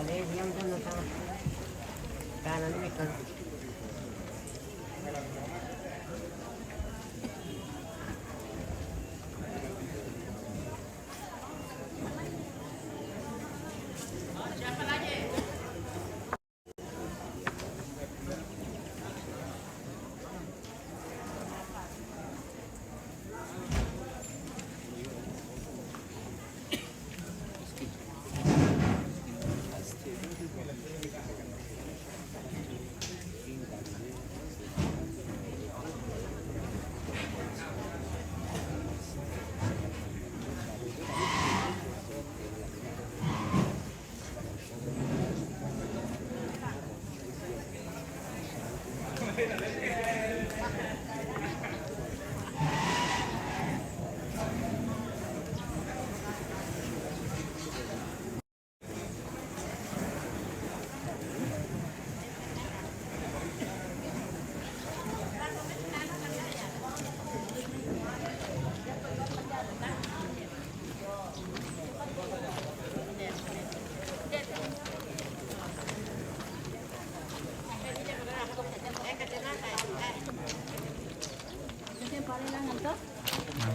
yang doon sa kanan nito.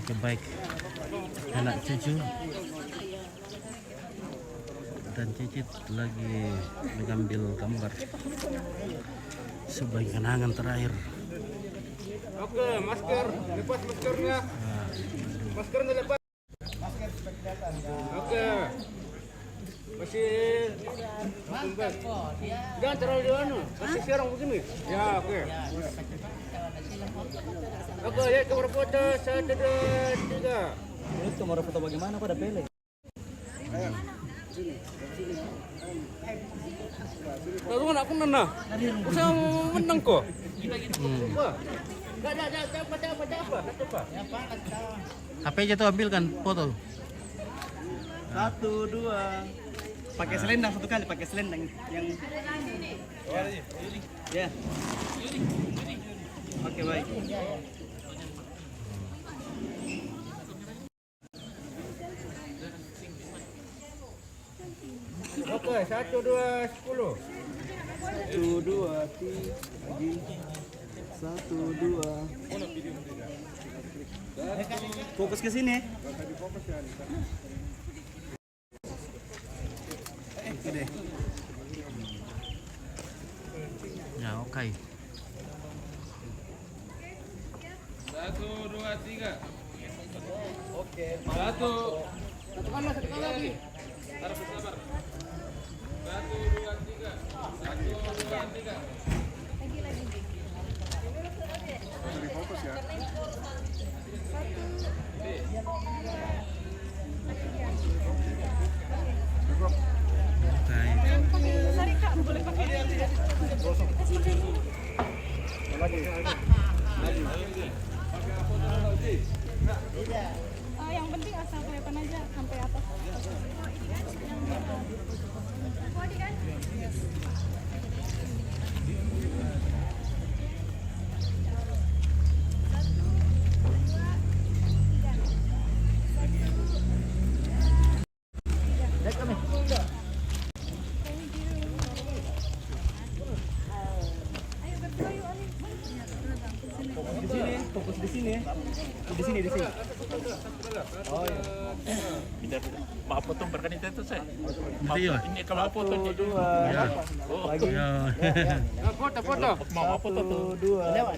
Oke, baik, anak cucu dan Cicit lagi mengambil gambar sebagai kenangan terakhir. Oke, masker, lepas maskernya. Maskernya lepas. Oke. Masih jangan terlalu di mana. Masih sekarang begini. Ya, oke. Oke, ya kamera foto 1 2 3. Ini kamera foto bagaimana pada pele? Lalu kan aku menang. Saya mau menang kok. Wah. Enggak apa. HP aja tuh ambilkan foto. 1 2. Pakai selendang satu kali, pakai selendang yang ya. Oke, baik. Oke, 1 2 10. 1 2 3 lagi. 1 2. Fokus ke sini. Oke deh. Ya, oke. 1 2 3. Oke. 1. Satu kali lagi. Harus sabar. 1 2 3. 1 2 3. Dari fokus ya. Sorry Kak, boleh pakai yang penting asal kelihatan aja sampai atas. Fokus di sini. Di sini. Oh iya. Maaf potong berkan itu saya. Iya. Ini kalau foto 1 2. Ya. Lagi. Ya. Foto. mau foto 1 2. Lewat.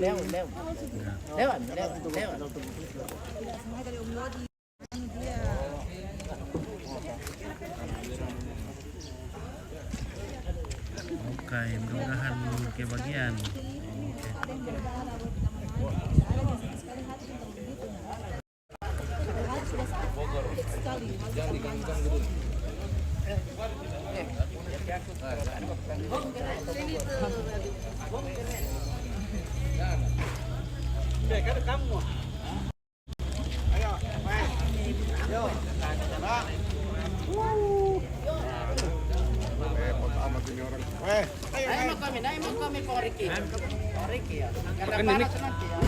Oke, mudah-mudahan kebagian. Kamu. Ayo, main. Yo. Naik mo kami po Ricky. Ricky ya. Karena panas nanti ya.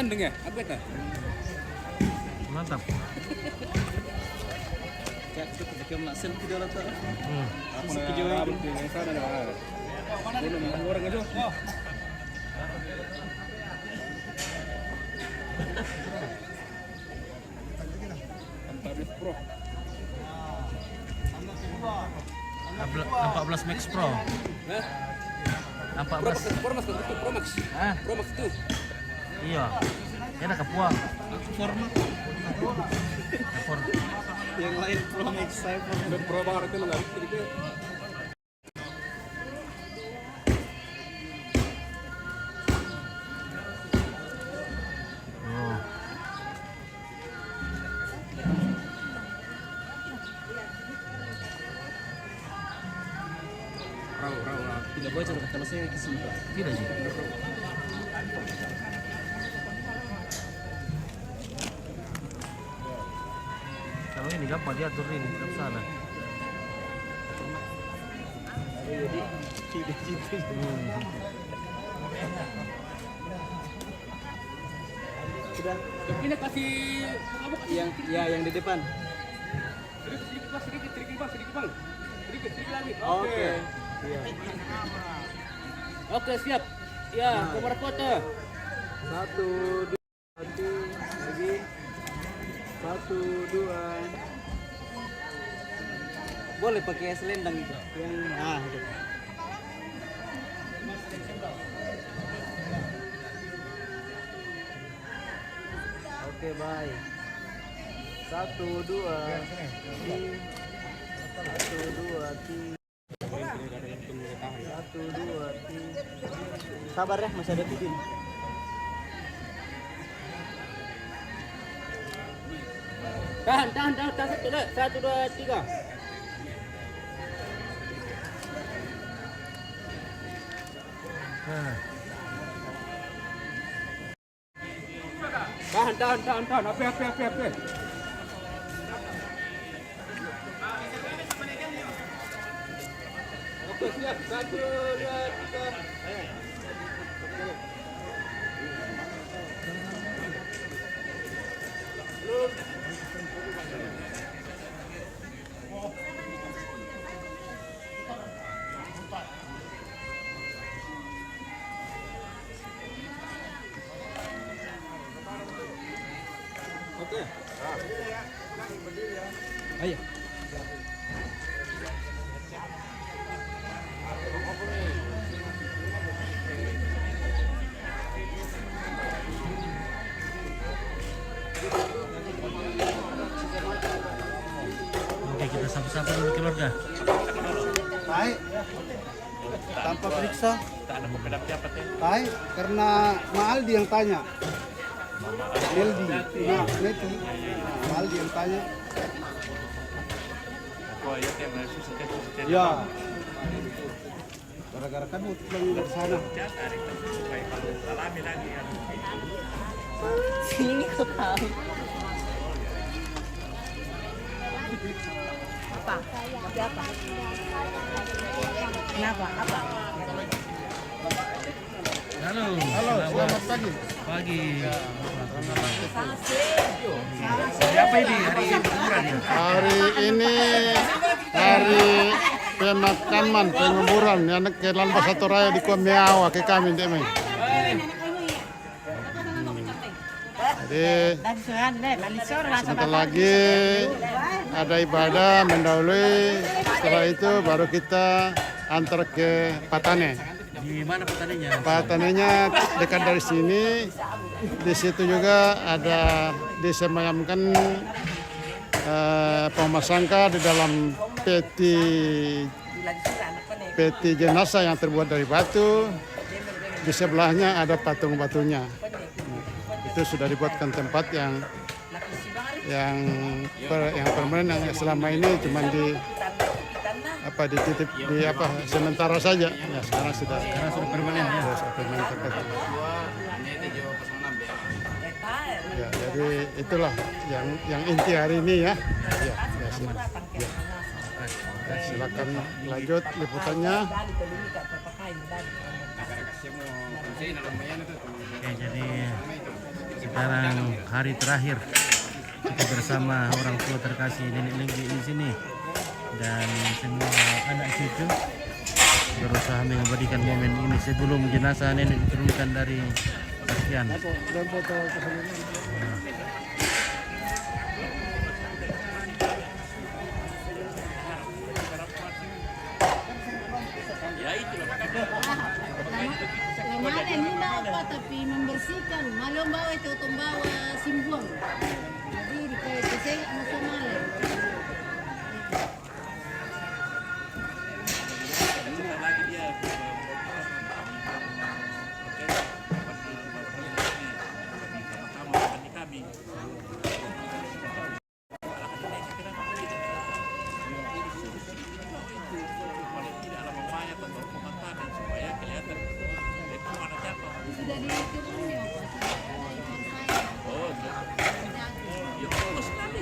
Gandeng ya? Apa itu? Mantap. Kita nak selfie dulu tuh. Aku nak rambut yang sana dah. Ini memang orang itu. Pro. 14 Max Pro. Hah? 14. Pro Max itu, Pro Max. Ah, Pro Max itu. iya. Ya ada kepuang. Format. Yang lain Pro Max, saya Pro banget itu enggak sedikit. Oh. tidak boleh cara kalau saya kesini. Tidak sih. Kalau ini gampang diatur ini ke sana. Jadi cita-cita. Sudah Ini kasih yang di depan. sedikit bang. Sedikit lagi. Oke. Iya. Oke, siap. Ya, nomor foto. 1 2 lagi. 1 2. Boleh pakai selendang itu. Yang itu. Oke, baik. 1 2 3. 1 2 3. 1 2 3. Sabar ya, masih ada Tidin. Tahan. 1 2 3. Nah, Tahan. Apa. Oke, siap. 1 2 3. Oke. Ayo. oke kita sapa-sapa dulu keluarga. Baik, tanpa periksa. Tak ada pembedap siapa teh? Baik, karena Maaldi yang tanya. Meldi, nah, Neti. Maaldi yang tanya. Oh ya teh masih sedikit. Ya. Gara-gara kan mau pulang dari sana. Tarik supaya kalau alami lagi kan. Sini kau tahu. Apa? Apa? Kenapa? Apa? Halo. Selamat pagi. Pagi. Siapa ini hari liburan ya? Hari ini hari pemakaman penguburan yang ke Lanpas Satu Raya di Kuamiawa ke kami demi. Jadi sebentar lagi ada ibadah mendahului. Setelah itu baru kita antar ke Patane. Di mana petaninya? Patanenya dekat dari sini. Di situ juga ada disemayamkan pemasangka di dalam peti jenazah yang terbuat dari batu. Di sebelahnya ada patung-batunya. Itu sudah dibuatkan tempat yang permanen, yang selama ini cuma dititip di sementara saja. Ya sekarang sudah Permanen ya. sudah permanen tempat. Ya, jadi itulah yang inti hari ini ya. Silakan lanjut liputannya. Oke, jadi Sekarang hari terakhir kita bersama orang tua terkasih nenek Lengki di sini dan semua anak cucu berusaha mengabadikan momen ini sebelum jenazah nenek diturunkan dari pasien. Kemarin hindi apa tapi membersihkan. Malam bawa itu bawa simbol. Jadi kayak saya masuk malam. lagi dia kami paling tidak ada mamanya atau pemakaman supaya kelihatan itu mana siapa. Sudah diturunnya apa? Oh, ya bagus sekali.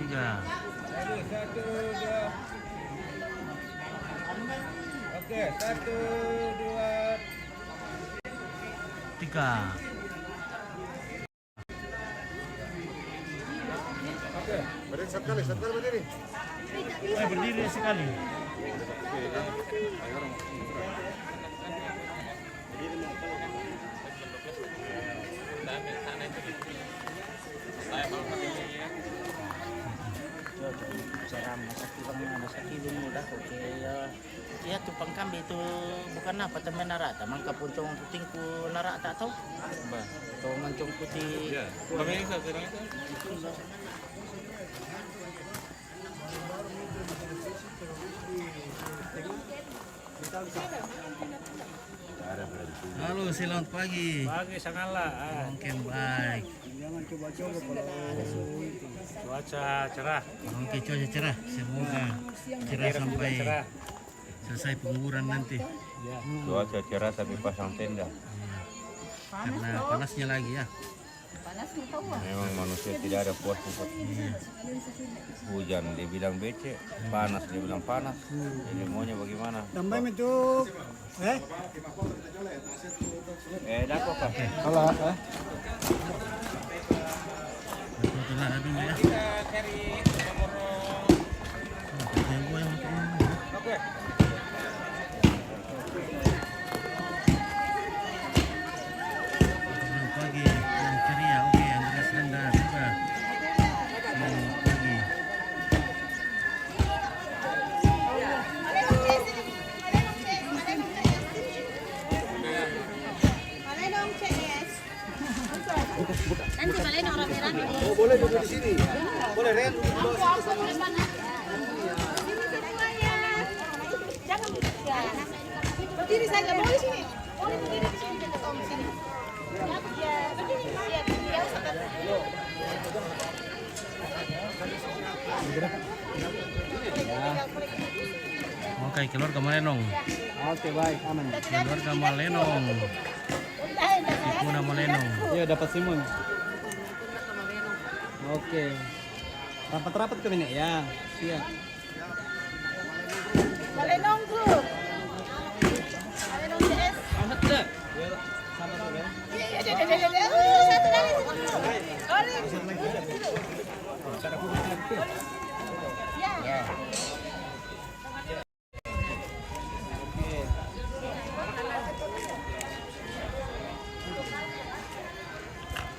Tiga. Oke, 1, 2. Tiga. Berdiri sekali. Cara masak ilmu mudah kok ya tupang kambi itu bukan apa temen narata mangka puncong puting ku narata tau bah to mancong putih Kami sa sirang ito. Halo, selamat pagi. Pagi sangala. Oke, baik. Cuaca cerah. Oke, cuaca cerah. Semoga cerah sampai selesai penguburan nanti. Cuaca cerah tapi pasang tenda. Karena panasnya lagi ya. Memang manusia tidak ada puas tempat. Hujan dia bilang becek, panas dia bilang panas. Jadi maunya bagaimana? Tambah itu, Dako kah? kalau Betul lah dulu ya. Selamat pagi, yang ceria. Oke, Andreas Anda sudah. Selamat pagi. Nanti balik orang rame-rame. Oh, boleh duduk di sini. Boleh, Ren. Jangan berdiri saja, boleh sini. Boleh berdiri di sini. Sini. Ya, berdiri. Siap, Oke, keluarga Malenong. Oke, baik, aman. Keluarga Malenong. Ipuna Malenong. Iya, dapat Simon. Oke. Rapat-rapat kami nih ya. Siap. Malenong Group. Malenong CS. Amat dah. Sama tuh kan. Iya. Satu lagi. Ya.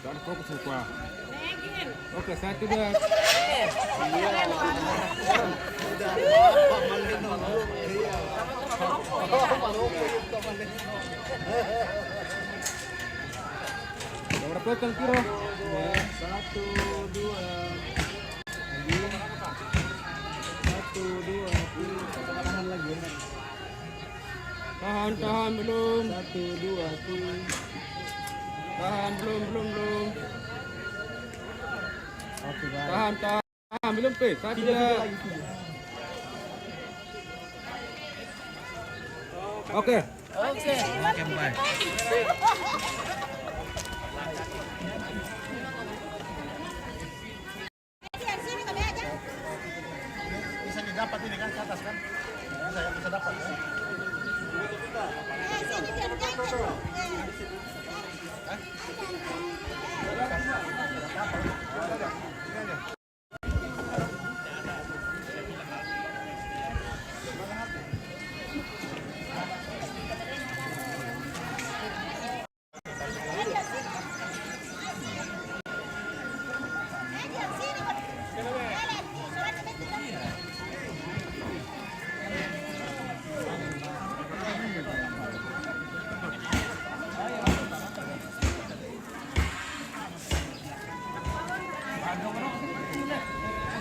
Jangan fokus lupa. Oke, 1, 2. Berapa kali kira? 1, 2. Lagi. 1, 2. Tahan lagi. Tahan. Tahan belum. 1, 2, tahan belum. Oke, baik. Tahan belum P. 1, 2. Oke. Oke. Oke, baik. Bisa didapat ini kan ke atas kan? Bisa dapat kan?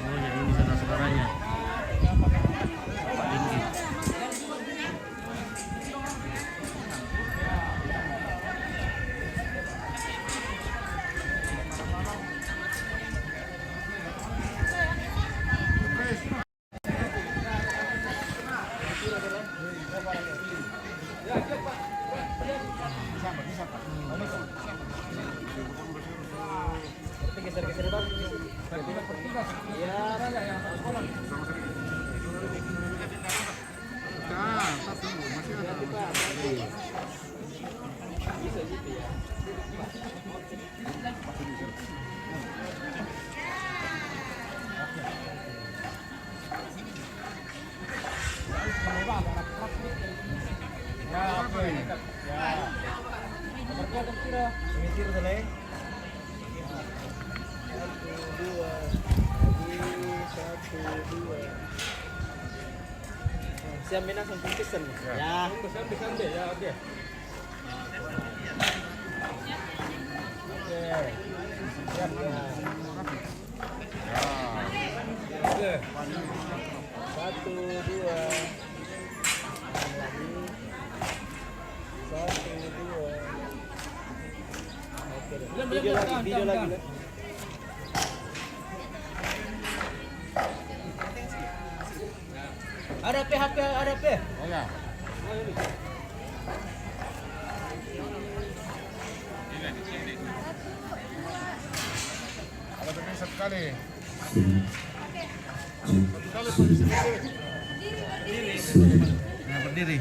Oh, jadi ini saudara-saudaranya. Bapak Tinggi. Siap minang sampai pisen. Ya. Sambil ya, oke. Siap ya. Oke. 1, 2. Lagi. 1, 2. Oke. Video lagi. Ada PHP, ada P. Oh ya. Ada begini satu kali. Satu kali posisi berdiri. Nah, berdiri.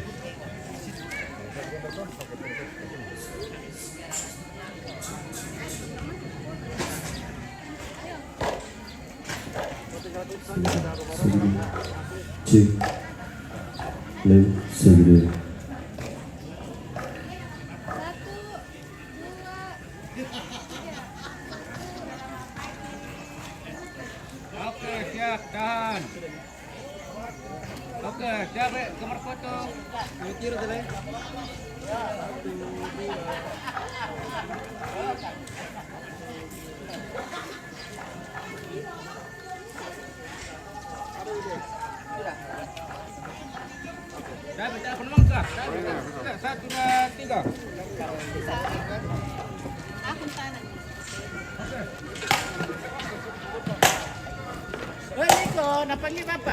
Cek. Left, segera. Oke, siap, tahan. Oke, siap, kamar foto. Mikir dulu. Dapat telepon mangkak. 1, 2, 3. Akong tanan. Hoy, Nico, napanggil Papa.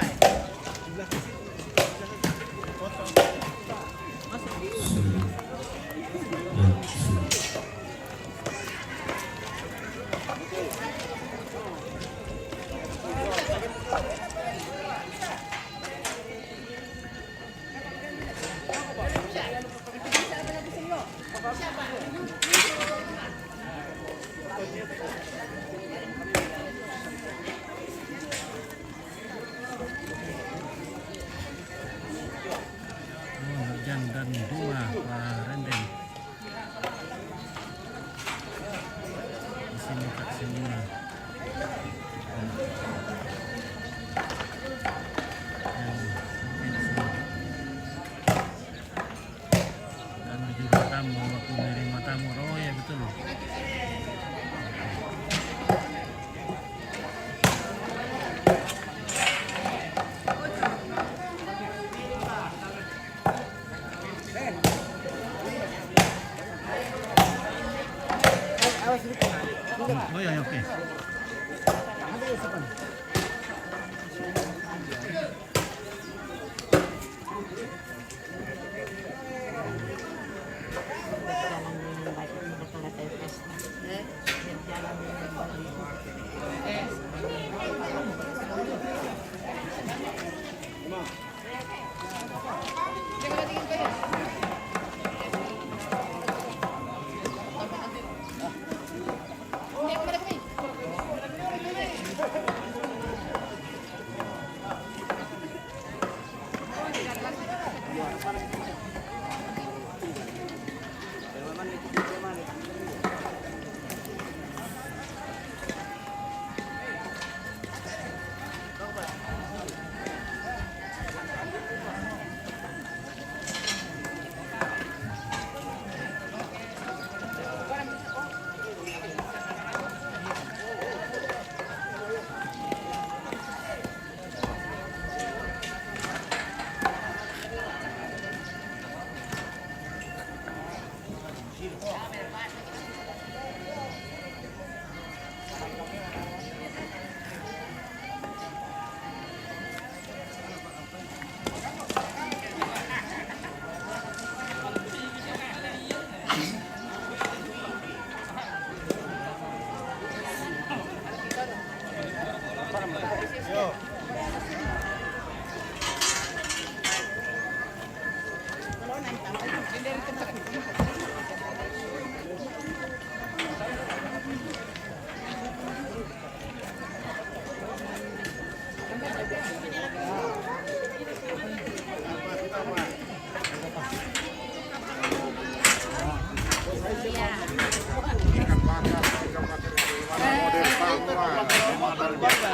Nurjan dan Duma Pak Renden. Di sini Kak Selina. Dan sampai di sini. Dan juga tamu waktu menerima tamu. Oh ya betul. Oh ya, oke.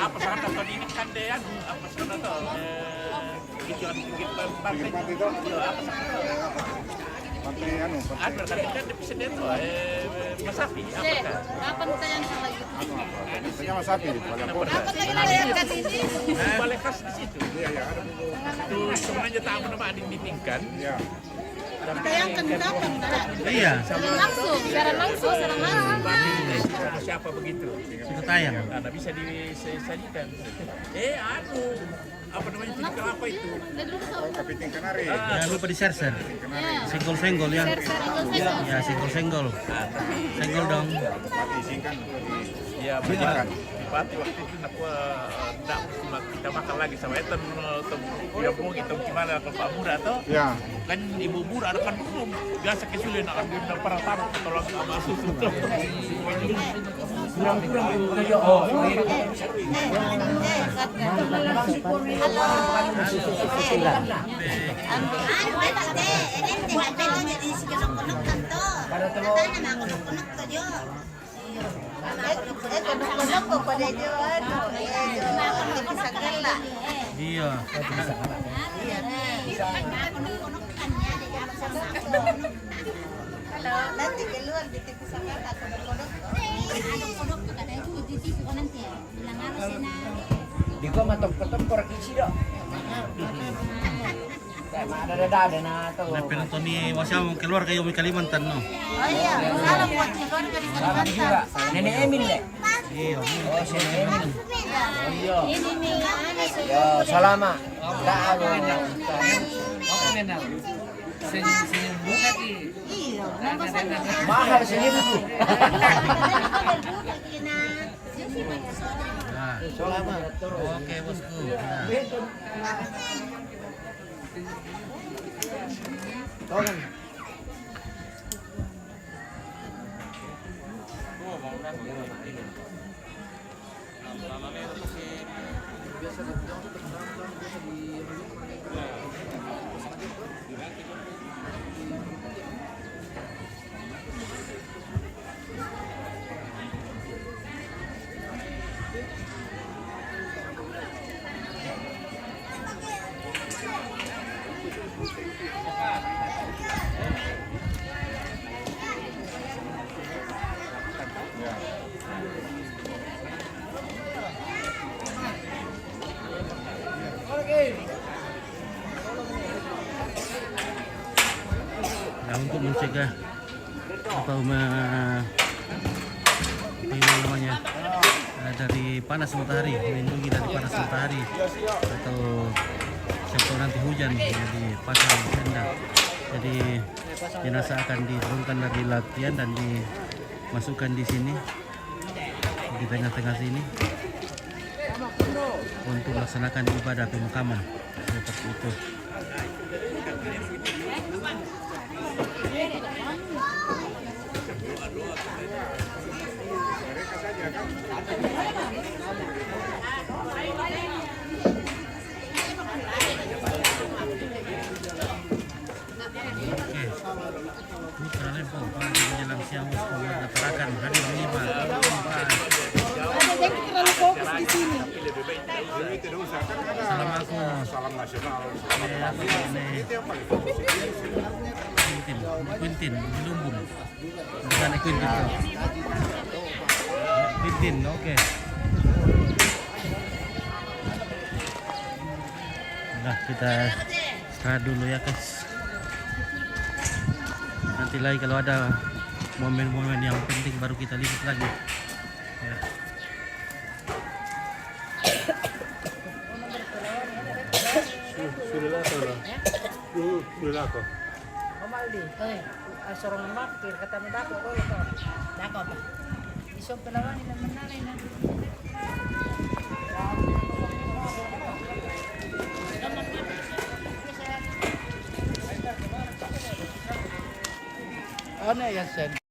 Apa sana tadi ini kan dia apa sana tuh gitu apa ada kan di presiden tuh Mas Sapi Kapan tayang salah itu? Tanya Mas Sapi, Kapan lagi layarkan ini? balai khas di situ. Itu sebenarnya tamu nama ditingkan. Ditayangkan kapan? Iya, Secara langsung. Sama siapa begitu? sudah tayang. Nah, bisa disajikan. Apa namanya titik kelapa itu? Jangan lupa di share. Senggol-senggol ya. Ya, senggol-senggol. Senggol dong. Ya benar. Pati waktu itu nak kita makan lagi sama Ethan tidak mau kita gimana ke Pak Mura tuh. Ya. Kan Ibu Mura ada kan belum biasa kesulitan nak ambil para tamu tolong sama susu tuh. Kurang-kurang Ibu aja. Oh. Iya. Nanti keluar di TV sangat aku kodok. Kodok tuh katanya juga di TV nanti ya. Bilang harus na. Di gua matok-matok korek isi dong. Kayak ada na tuh. Nah, penonton ni wasya mau keluar kayo may Kalimantan no. Oh iya, salam buat keluarga di Kalimantan. Nenek Emil deh. Iya. Oh, si Nenek Emil. Ini nih anak Yo, salama. Dah, Senyum buka di. iya, nambah sana. mahal senyum bu. Nah. Oke, bosku. Nah. Nah, untuk mencegah atau apa yang namanya dari panas matahari, melindungi dari panas matahari atau siapa nanti hujan, jadi pasang tenda. Jadi jenazah akan diturunkan dari latihan dan dimasukkan di sini di tengah-tengah sini untuk melaksanakan ibadah pemakaman seperti itu. Putra Lempo, pagi menjelang siang bosku warga Tarakan hadir lima Assalamualaikum. Salam nasional. Quintin, di Lumbung. Bukan Quintin tuh. Quintin, oke. Nah, kita istirahat dulu ya guys. Nanti lagi kalau ada momen-momen yang penting baru kita lihat lagi ya. Sudah kok. Omaldi, sorong makir kata mo dako ko ito. Dako pa. Isog palawan nila manalay na. Ano yan, Sen?